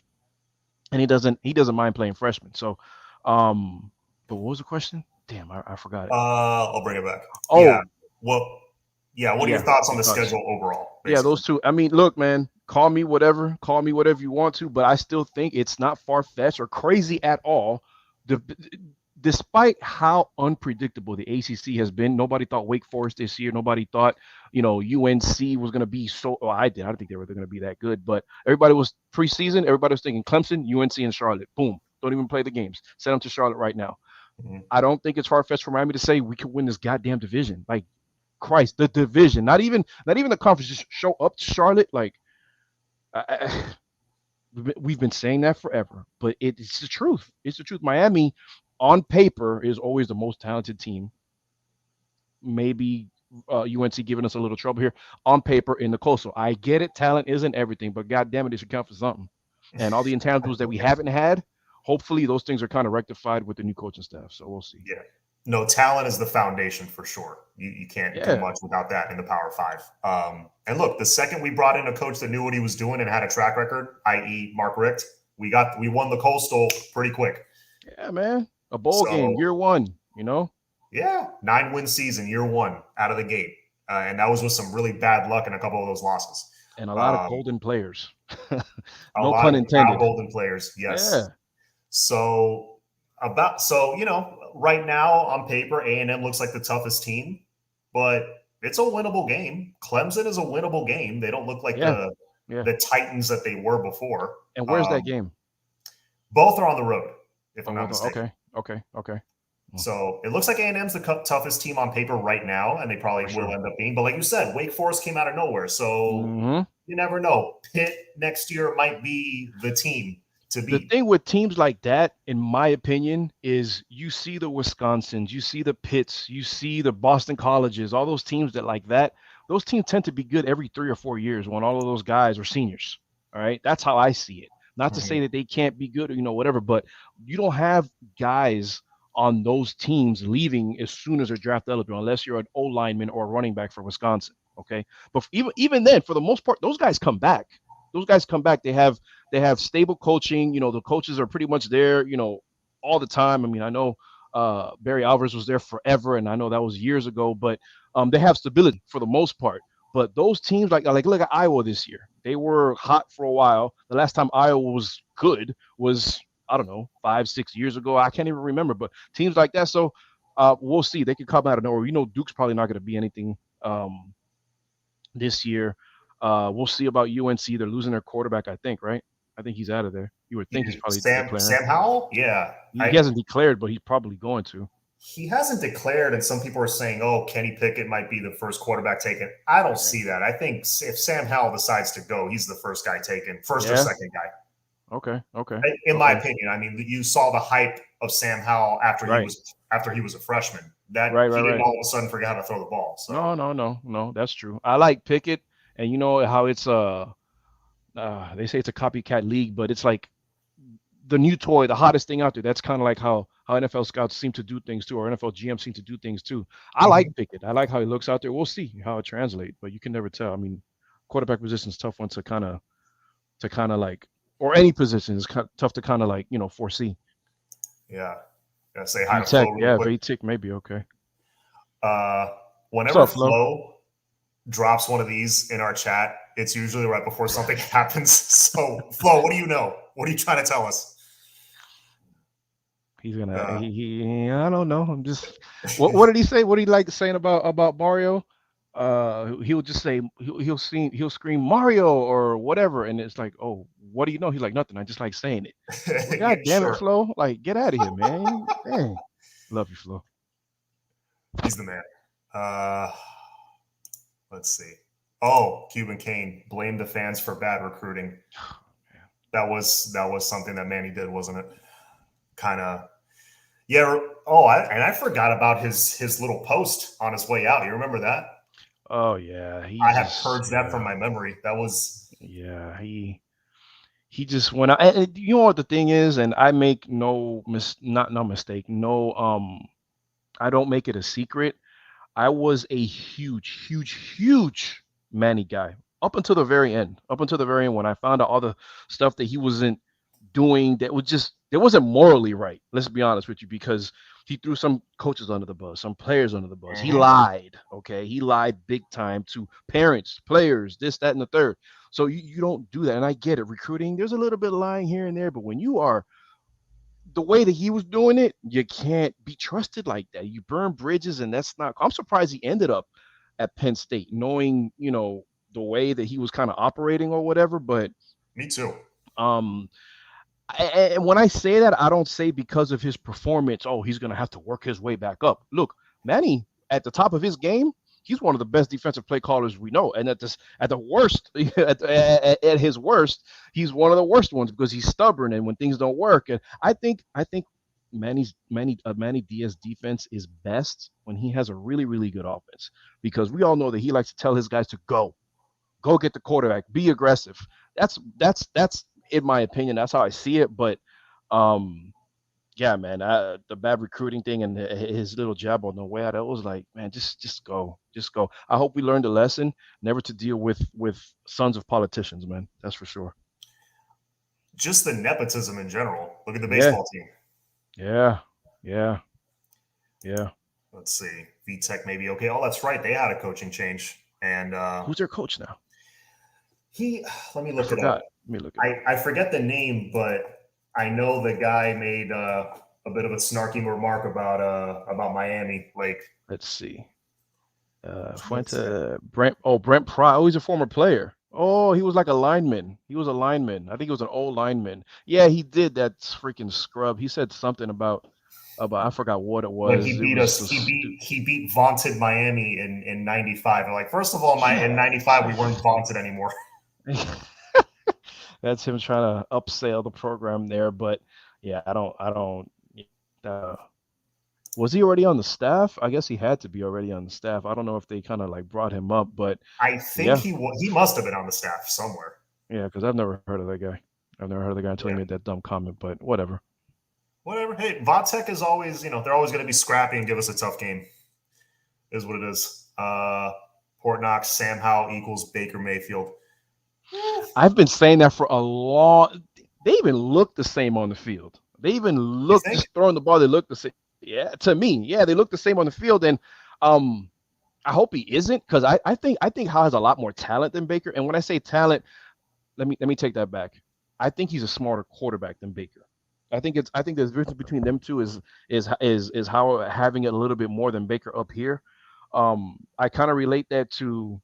and he doesn't mind playing freshmen. So, but what was the question? Damn, I forgot it. I'll bring it back. Oh, yeah. Well, yeah. What are your thoughts on the schedule overall? Basically? Yeah, those two. I mean, look, man, call me whatever you want to, but I still think it's not far-fetched or crazy at all. Despite how unpredictable the ACC has been, nobody thought Wake Forest this year. Nobody thought, UNC was going to be so. Well, I did. I didn't think they were going to be that good. But everybody was preseason. Everybody was thinking Clemson, UNC, and Charlotte. Boom. Don't even play the games. Send them to Charlotte right now. Mm-hmm. I don't think it's far-fetched for Miami to say we could win this goddamn division. Like, Christ, the division, not even the conference, just show up to Charlotte. Like, we've been saying that forever, but it's the truth. It's the truth. Miami, on paper, is always the most talented team. Maybe UNC giving us a little trouble here on paper in the Coastal. I get it. Talent isn't everything, but God damn it, it should count for something. And all the intangibles that we haven't had, hopefully those things are kind of rectified with the new coaching staff. So we'll see. Yeah. No, talent is the foundation for sure. You can't do much without that in the Power Five. And look, the second we brought in a coach that knew what he was doing and had a track record, i.e. Mark Richt, we won the Coastal pretty quick. Yeah, man. A bowl game, year one, you know? Yeah, 9-win season, year one, out of the gate. And that was with some really bad luck in a couple of those losses. And a lot of golden players. No pun intended. Golden players, yes. Yeah. So, right now on paper, A&M looks like the toughest team, but it's a winnable game. Clemson is a winnable game. They don't look like the Titans that they were before. And where's that game? Both are on the road, if I'm not mistaken. Okay. So it looks like A&M's the toughest team on paper right now, and they probably will end up being. But like you said, Wake Forest came out of nowhere, so you never know. Pitt next year might be the team to beat. The thing with teams like that, in my opinion, is you see the Wisconsins, you see the Pitts, you see the Boston Colleges, all those teams that like that. Those teams tend to be good every 3 or 4 years when all of those guys are seniors. All right, that's how I see it. Not to say that they can't be good or whatever, but you don't have guys on those teams leaving as soon as they're draft eligible, unless you're an O lineman or a running back for Wisconsin. Okay. But even then, for the most part, those guys come back. They have stable coaching. The coaches are pretty much there, all the time. I mean, I know Barry Alvarez was there forever, and I know that was years ago, but they have stability for the most part. But those teams like look at Iowa this year. They were hot for a while. The last time Iowa was good was, I don't know, 5-6 years ago. I can't even remember, but teams like that. So we'll see. They could come out of nowhere. Duke's probably not going to be anything this year. We'll see about UNC. They're losing their quarterback, I think, right? I think he's out of there. You would think he's probably declaring. Sam Howell? Yeah. He hasn't declared, but he's probably going to. He hasn't declared, and some people are saying, Kenny Pickett might be the first quarterback taken. I don't see that. I think if Sam Howell decides to go, he's the first guy taken, or second guy. Okay. In my opinion, I mean, you saw the hype of Sam Howell after he was a freshman. That he didn't all of a sudden forget how to throw the ball. So. No, that's true. I like Pickett, and you know how it's they say it's a copycat league, but it's like the new toy, the hottest thing out there. That's kind of like how NFL scouts seem to do things too, or NFL GMs seem to do things too. I like Pickett. I like how he looks out there. We'll see how it translates, but you can never tell. I mean, quarterback position is a tough one to kind of like, or any position is tough to kind of like, foresee. Yeah. Gotta say hi to Flo. Yeah, VTech maybe. Okay. Whenever Flo drops one of these in our chat, it's usually right before something happens. So, Flo, what do you know? What are you trying to tell us? He's gonna. I don't know. I'm just. What did he say? What did he like saying about Mario? He'll just say he'll scream Mario or whatever, and it's like, oh, what do you know? He's like, nothing. I just like saying it. Well, God damn it, Flo! Like, get out of here, man. Dang. Love you, Flo. He's the man. Let's see. Oh, Cuban Kane blamed the fans for bad recruiting. That was something that Manny did, wasn't it? Kind of. Yeah. Oh, I forgot about his little post on his way out. You remember that? Oh yeah. I have purged that from my memory. That was. Yeah. He just went out. And you know what the thing is, and I make no mistake. I don't make it a secret. I was a huge Manny guy up until the very end. When I found out all the stuff that he wasn't doing, that wasn't morally right. Let's be honest with you, because he threw some coaches under the bus, some players under the bus. He lied. Okay, he lied big time to parents, players, this, that, and the third. So you don't do that, and I get it. Recruiting, there's a little bit of lying here and there, but when you are the way that he was doing it, you can't be trusted like that. You burn bridges, and that's not. I'm surprised he ended up at Penn State, knowing the way that he was kind of operating or whatever. But me too. And when I say that, I don't say because of his performance, he's going to have to work his way back up. Look, Manny, at the top of his game, he's one of the best defensive play callers we know. And at the worst, at his worst, he's one of the worst ones because he's stubborn and when things don't work. And I think Manny Diaz defense is best when he has a really, really good offense, because we all know that he likes to tell his guys to go get the quarterback, be aggressive. That's in my opinion, that's how I see it. But yeah, man, the bad recruiting thing and his little jab on the way out, that was like, man, just go. I hope we learned a lesson never to deal with sons of politicians, man. That's for sure. Just the nepotism in general. Look at the baseball team. Yeah. Let's see. VTech maybe. Okay. Oh, that's right. They had a coaching change. And who's their coach now? Let me look it up. I forget the name, but I know the guy made a bit of a snarky remark about Miami. Like, let's see. Brent Pry. Oh, he's a former player. Oh, he was like a lineman. He was a lineman. I think he was an old lineman. Yeah, he did that freaking scrub. He said something about I forgot what it was. When he beat us. He beat vaunted Miami in '95. Like, first of all, in '95 we weren't vaunted anymore. That's him trying to upsell the program there, but yeah, I don't. Was he already on the staff? I guess he had to be already on the staff. I don't know if they kind of like brought him up, but I think he must have been on the staff somewhere. Yeah, because I've never heard of that guy. I've never heard of the guy until he made that dumb comment. But whatever. Hey, Vodtech is always, they're always going to be scrappy and give us a tough game. Is what it is. Port Knox, Sam Howell equals Baker Mayfield. I've been saying that for a long. They even look the same on the field. They even look just throwing the ball. They look the same. Yeah, to me, they look the same on the field, and I hope he isn't, because I think Howell has a lot more talent than Baker. And when I say talent, let me take that back. I think he's a smarter quarterback than Baker. I think the difference between them two is Howell having it a little bit more than Baker up here. I kind of relate that to.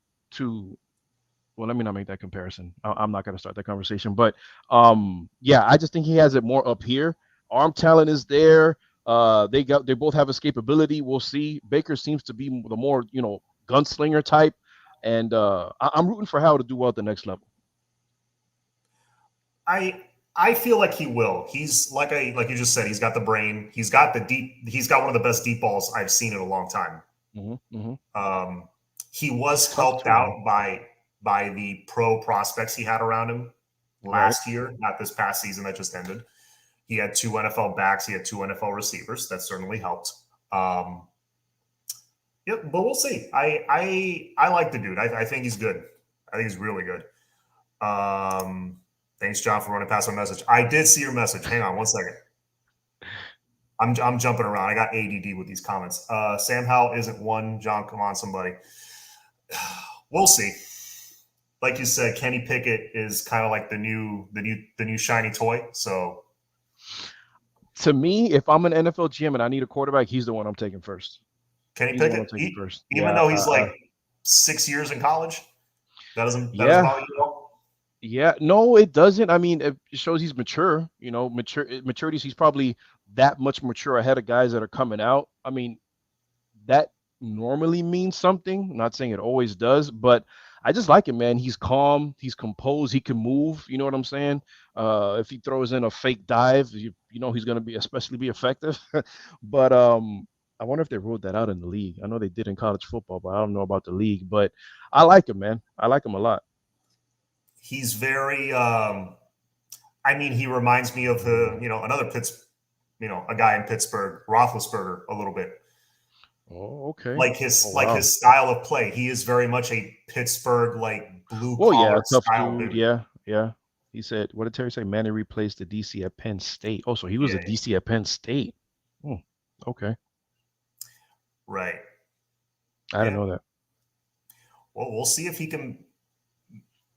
Well, let me not make that comparison. I'm not going to start that conversation, but I just think he has it more up here. Arm talent is there. They both have escapability. We'll see. Baker seems to be the more gunslinger type, and I'm rooting for Howell to do well at the next level. I feel like he will. He's like you just said. He's got the brain. He's got one of the best deep balls I've seen in a long time. Mm-hmm. He was helped out by the pro prospects he had around him last year, not this past season that just ended. He had 2 NFL backs. He had 2 NFL receivers. That certainly helped. But we'll see. I like the dude. I think he's good. I think he's really good. Thanks, John, for running past my message. I did see your message. Hang on one second. I'm jumping around. I got ADD with these comments. Sam Howell isn't one. John, come on, somebody. We'll see. Like you said, Kenny Pickett is kind of like the new shiny toy. So, to me, if I'm an NFL GM and I need a quarterback, he's the one I'm taking first. Kenny Pickett, even though he's like 6 years in college, that doesn't bother you at all? Yeah, no, it doesn't. I mean, it shows he's mature. Maturity. He's probably that much mature ahead of guys that are coming out. I mean, that normally means something. I'm not saying it always does, but I just like him, man. He's calm. He's composed. He can move. You know what I'm saying? If he throws in a fake dive, he's going to be effective. But I wonder if they ruled that out in the league. I know they did in college football, but I don't know about the league. But I like him, man. I like him a lot. He's very. He reminds me of another a guy in Pittsburgh, Roethlisberger, a little bit. Oh, okay. Like his style of play. He is very much a Pittsburgh blue collar style dude. Yeah. He said, what did Terry say? Manny replaced the DC at Penn State. Oh, so he was a DC at Penn State. Okay. Right. I didn't know that. Well, we'll see if he can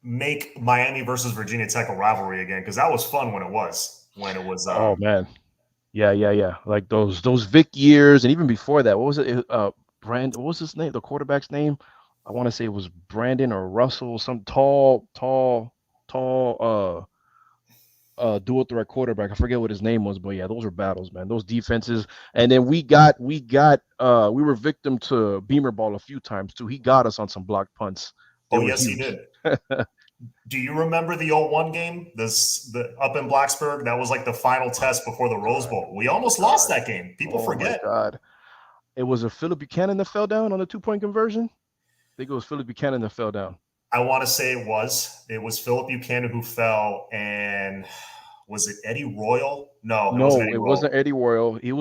make Miami versus Virginia Tech a rivalry again, because that was fun when it was. Oh man. Yeah. Like those Vic years, and even before that, what was it? What was his name? The quarterback's name? I want to say it was Brandon or Russell, some tall. dual threat quarterback. I forget what his name was, but yeah, those were battles, man. Those defenses, and then we were victim to Beamer ball a few times too. He got us on some blocked punts. They Oh, were yes, he huge. did. Do you remember the 0-1 game? The up in Blacksburg? That was like the final test before the Rose Bowl. We almost lost that game. People Oh my forget. God. It was a Philip Buchanan that fell down on the 2-point conversion. I think it was Philip Buchanan that fell down. I want to say it was. It was Philip Buchanan who fell, and was it Eddie Royal? No, it wasn't No, Eddie it Royal. wasn't Eddie Royal. It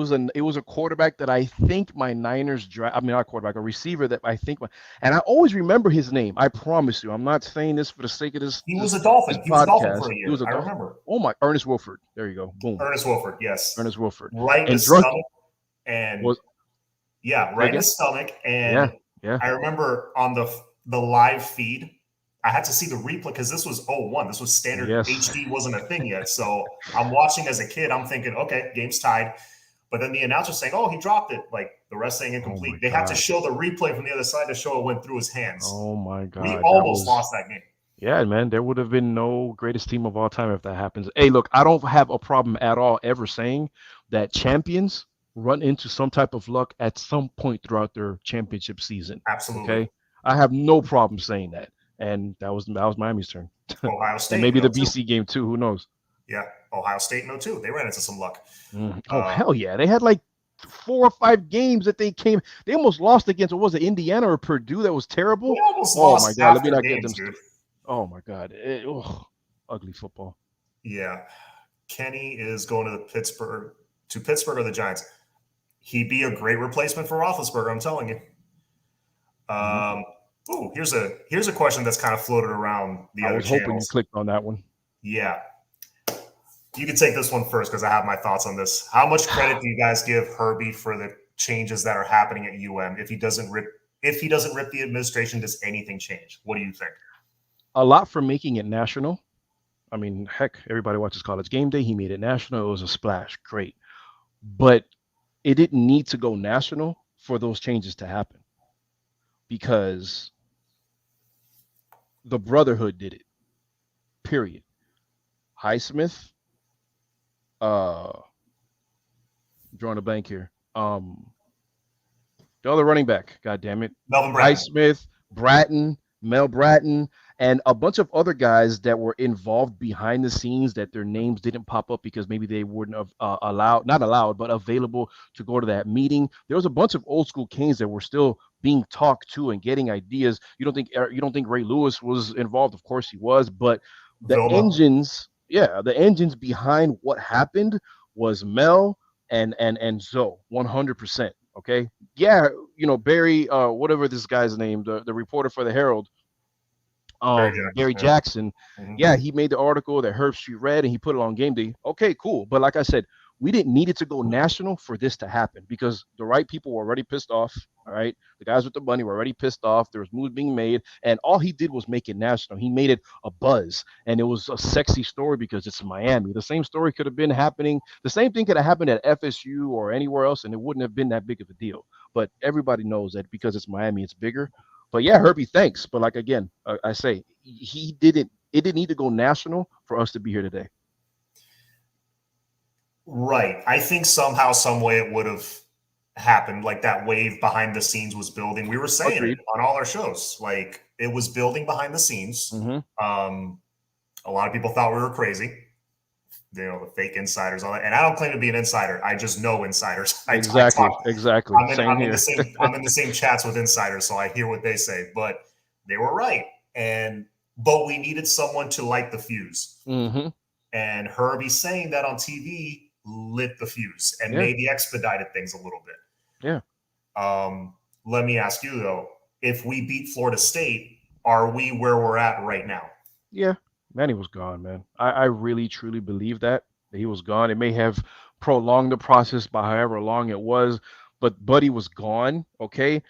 was a quarterback that I think my Niners draft. I mean, not a quarterback, a receiver that I think. And I always remember his name. I promise you. I'm not saying this for the sake of He was this a Dolphin. He was a Dolphin podcast. for a He was year. a I Dolphin. remember. Oh my, Ernest Wilford. There you go. Boom. Ernest Wilford, yes. Ernest Wilford. Right in And the drunk stomach. And was yeah, right in the stomach. yeah, And yeah. I remember on the live feed, I had to see the replay because this was 0-1. This was standard. Yes. HD wasn't a thing yet. So I'm watching as a kid. I'm thinking, okay, game's tied. But then the announcer saying, oh, he dropped it. Like the rest saying incomplete. They had to show the replay from the other side to show it went through his hands. Oh my God. We almost lost that game. Yeah, man, there would have been no greatest team of all time if that happens. Hey, look, I don't have a problem at all ever saying that champions run into some type of luck at some point throughout their championship season. Absolutely. Okay, I have no problem saying that, and that was Miami's turn. Ohio State, and maybe the BC game too. Who knows? Yeah, Ohio State, too. They ran into some luck. Oh hell yeah, they had like 4 or 5 games that they came. They almost lost against. What was it, Indiana or Purdue? That was terrible. We almost Oh lost my God, let me after not games, get them. dude. Oh my God, ugly football. Yeah, Kenny is going to Pittsburgh or the Giants. He'd be a great replacement for Roethlisberger. I'm telling you. Ooh, here's a question that's kind of floated around the other channels. I was hoping you clicked on that one. Yeah. You can take this one first because I have my thoughts on this. How much credit do you guys give Herbie for the changes that are happening at UM? If he doesn't rip the administration, does anything change? What do you think? A lot for making it national. I mean, heck, everybody watches College Game Day. He made it national. It was a splash. Great. But it didn't need to go national for those changes to happen because the Brotherhood did it. Period. Highsmith, drawing a blank here. The other running back, God damn it. Melvin Bratton. Highsmith, Bratton, Mel Bratton, and a bunch of other guys that were involved behind the scenes that their names didn't pop up because maybe they wouldn't have not allowed, but available to go to that meeting. There was a bunch of old school Canes that were still being talked to and getting ideas. You don't think Ray Lewis was involved? Of course he was, but the engines behind what happened was Mel and Zoe, 100%. Okay. Yeah, Barry, whatever this guy's name, the reporter for the Herald, Barry Jackson. Mm-hmm. Yeah, he made the article that Herb Street read and he put it on Game Day. Okay, cool. But like I said, we didn't need it to go national for this to happen because the right people were already pissed off. All right. The guys with the money were already pissed off. There was moves being made. And all he did was make it national. He made it a buzz. And it was a sexy story because it's Miami. The same story could have been happening. The same thing could have happened at FSU or anywhere else, and it wouldn't have been that big of a deal. But everybody knows that because it's Miami, it's bigger. But yeah, Herbie, thanks. But like, again, I say it didn't need to go national for us to be here today. Right. I think somehow, some way it would have happened. Like that wave behind the scenes was building. We were saying it on all our shows. Like it was building behind the scenes. Mm-hmm. A lot of people thought we were crazy. The fake insiders, all that. And I don't claim to be an insider. I just know insiders. Exactly. I'm in the same chats with insiders, so I hear what they say. But they were right. But we needed someone to light the fuse. Mm-hmm. And Herbie saying that on TV lit the fuse and maybe expedited things a little bit. Yeah. Let me ask you though, if we beat Florida State, are we where we're at right now? Yeah. Manny was gone, man. I really, truly believe that he was gone. It may have prolonged the process by however long it was, but Buddy was gone, okay?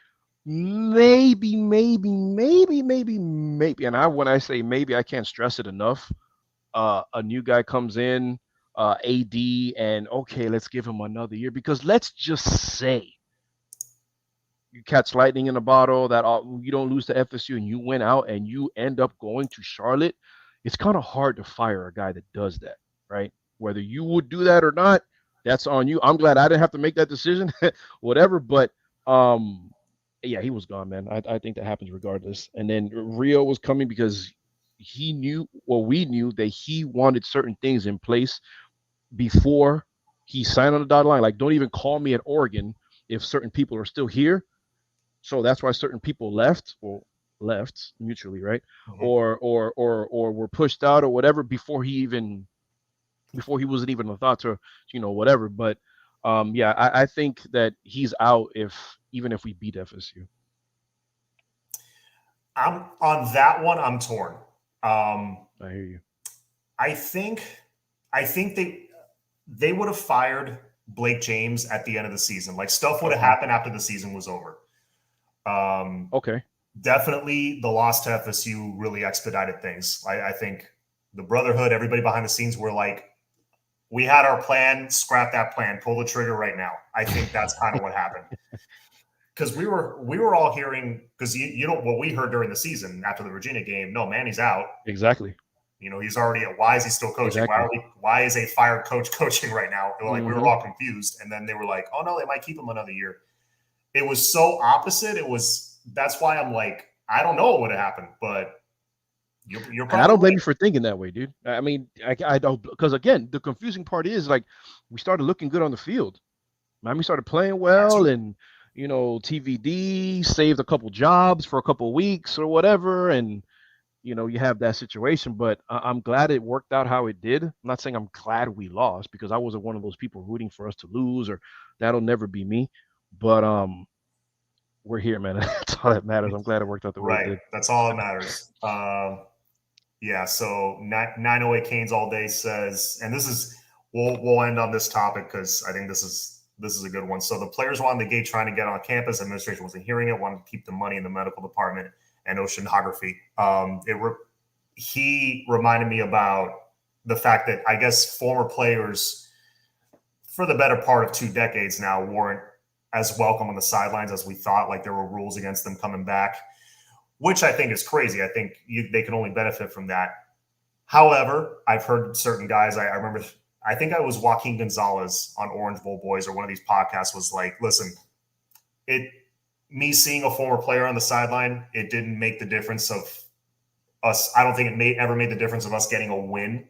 Maybe. And when I say maybe, I can't stress it enough. A new guy comes in, AD, and okay, let's give him another year. Because let's just say you catch lightning in a bottle, that you don't lose to FSU and you win out and you end up going to Charlotte. It's kind of hard to fire a guy that does that. right? Whether you would do that or not, that's on you. I'm glad I didn't have to make that decision, whatever. But yeah, he was gone, man. I think that happens regardless. And then Rio was coming because he knew, well, we knew that he wanted certain things in place before he signed on the dotted line. Like, don't even call me at Oregon if certain people are still here. So that's why certain people left or left mutually, right? Mhm. Or were pushed out or whatever before he wasn't even a thought to, whatever. But yeah, I think that he's out even if we beat FSU. I'm on that one. I'm torn. I hear you. I think they would have fired Blake James at the end of the season. Like, stuff would have happened after the season was over. Okay. Definitely the loss to FSU really expedited things. I think the Brotherhood, everybody behind the scenes were like, we had our plan, scrap that plan, pull the trigger right now. I think that's kind of what happened. Because we were all hearing, because you know what we heard during the season after the Virginia game, no, Manny's out. Exactly. He's already at, why is he still coaching? Exactly. Why is a fired coach coaching right now? Like, we were all confused. And then they were like, oh no, they might keep him another year. It was so opposite. That's why I'm like, I don't know what would have happened, but you're and I don't blame you for thinking that way, dude. I mean, I don't, because again, the confusing part is, like, we started looking good on the field. Miami started playing well, and TVD saved a couple jobs for a couple weeks or whatever, and you have that situation. But I'm glad it worked out how it did. I'm not saying I'm glad we lost, because I wasn't one of those people rooting for us to lose, or that'll never be me. But we're here, man. That's all that matters. I'm glad it worked out the way it did. That's all that matters. Yeah. So 908 Canes all day says, and this is, we'll end on this topic because I think this is a good one. So the players were on the gate trying to get on campus. Administration wasn't hearing it. Wanted to keep the money in the medical department and oceanography. He reminded me about the fact that I guess former players, for the better part of 2 decades now, weren't as welcome on the sidelines as we thought. Like, there were rules against them coming back, which I think is crazy. I think they can only benefit from that. However, I've heard certain guys, I remember, I think I was Joaquin Gonzalez on Orange Bowl Boys or one of these podcasts, was like, listen, me seeing a former player on the sideline, it didn't make the difference of us. I don't think it ever made the difference of us getting a win.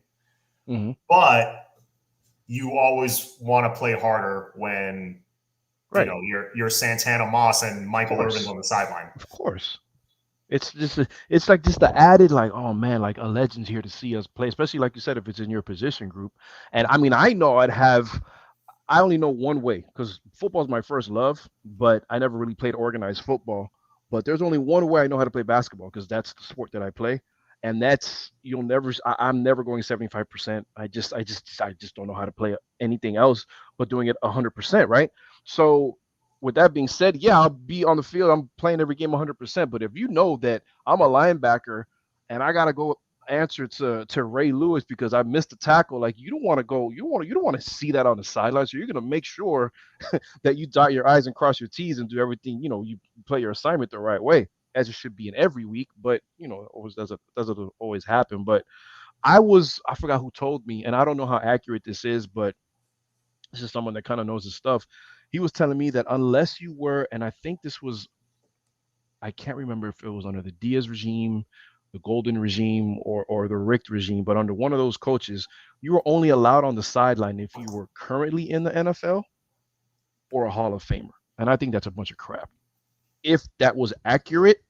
Mm-hmm. But you always want to play harder when you're Santana Moss and Michael Irvin's on the sideline. Of course. It's like the added, like, oh man, like, a legend's here to see us play, especially like you said, if it's in your position group. And I mean, I only know one way, because football is my first love, but I never really played organized football. But there's only one way I know how to play basketball, because that's the sport that I play. And that's, I'm never going 75%. I just don't know how to play anything else but doing it 100%, right? So with that being said, yeah, I'll be on the field. I'm playing every game 100%. But if you know that I'm a linebacker and I got to go answer to Ray Lewis because I missed a tackle, like, you don't want to go, you don't want to see that on the sideline. So you're going to make sure that you dot your I's and cross your T's and do everything, you play your assignment the right way, as it should be in every week. But, it always doesn't always happen. But I forgot who told me, and I don't know how accurate this is, but this is someone that kind of knows his stuff. He was telling me that unless you were, and I think this was, I can't remember if it was under the Diaz regime, the Golden regime, or the Richt regime, but under one of those coaches, you were only allowed on the sideline if you were currently in the NFL or a Hall of Famer. And I think that's a bunch of crap. If that was accurate,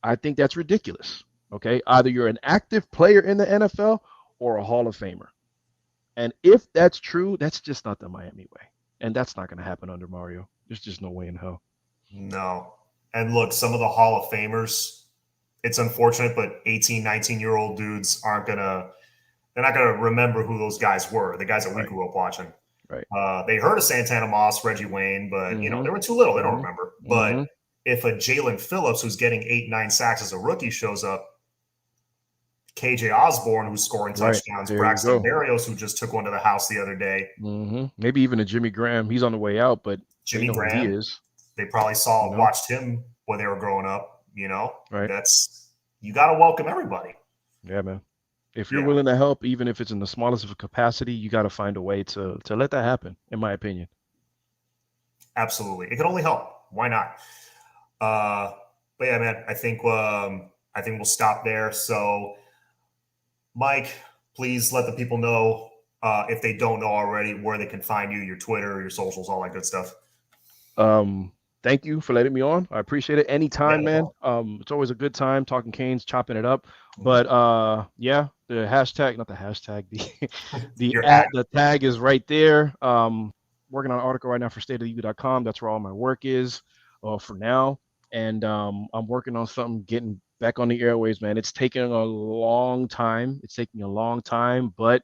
I think that's ridiculous. Okay, either you're an active player in the NFL or a Hall of Famer. And if that's true, that's just not the Miami way. And that's not going to happen under Mario. There's just no way in hell. No. And look, some of the Hall of Famers, it's unfortunate, but 18, 19-year-old dudes they're not going to remember who those guys were, the guys that we grew up watching. Right. They heard of Santana Moss, Reggie Wayne, but, they were too little. They don't remember. But if a Jalen Phillips, who's getting 8-9 sacks as a rookie, shows up, KJ Osborne, who's scoring touchdowns, Braxton Berrios, who just took one to the house the other day. Maybe even a Jimmy Graham. He's on the way out, but Jimmy Graham, who he is. They probably watched him when they were growing up, Right. You got to welcome everybody. Yeah, man. If you're Yeah. willing to help, even if it's in the smallest of a capacity, you got to find a way to let that happen, in my opinion. Absolutely. It can only help. Why not? But yeah, man, I think we'll stop there. So Mike, please let the people know, if they don't know already, where they can find you, your Twitter, your socials, all that good stuff. Thank you for letting me on. I appreciate it. Anytime, Yeah. man. It's always a good time talking Canes, chopping it up. But yeah, the hashtag, not the hashtag, Your ad. the tag is right there. Working on an article right now for stateoftheu.com. That's where all my work is for now. And I'm working on something, getting back on the airwaves, man. It's taking a long time. But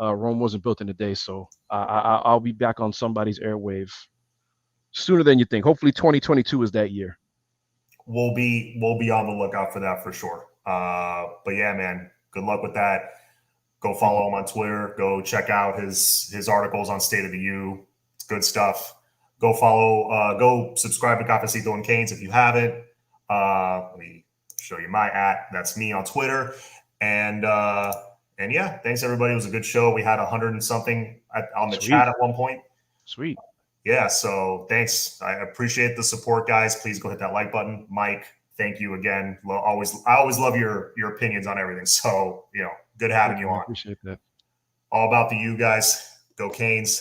Rome wasn't built in a day. So I'll be back on somebody's airwaves sooner than you think. Hopefully 2022 is that year. We'll be on the lookout for that for sure. But yeah, man, good luck with that. Go follow him on Twitter. Go check out his articles on State of the U. It's good stuff. Go go subscribe to Cafecito and Canes if you haven't. Let me show you my That's me on Twitter. And yeah, thanks everybody. It was a good show. We had 100 and something on the Sweet. chat at one point. Sweet. Yeah, so thanks. I appreciate the support, guys. Please go hit that like button. Mike, thank you again. I always love your opinions on everything. So, good having you on. I appreciate that. All about the U, guys. Go Canes.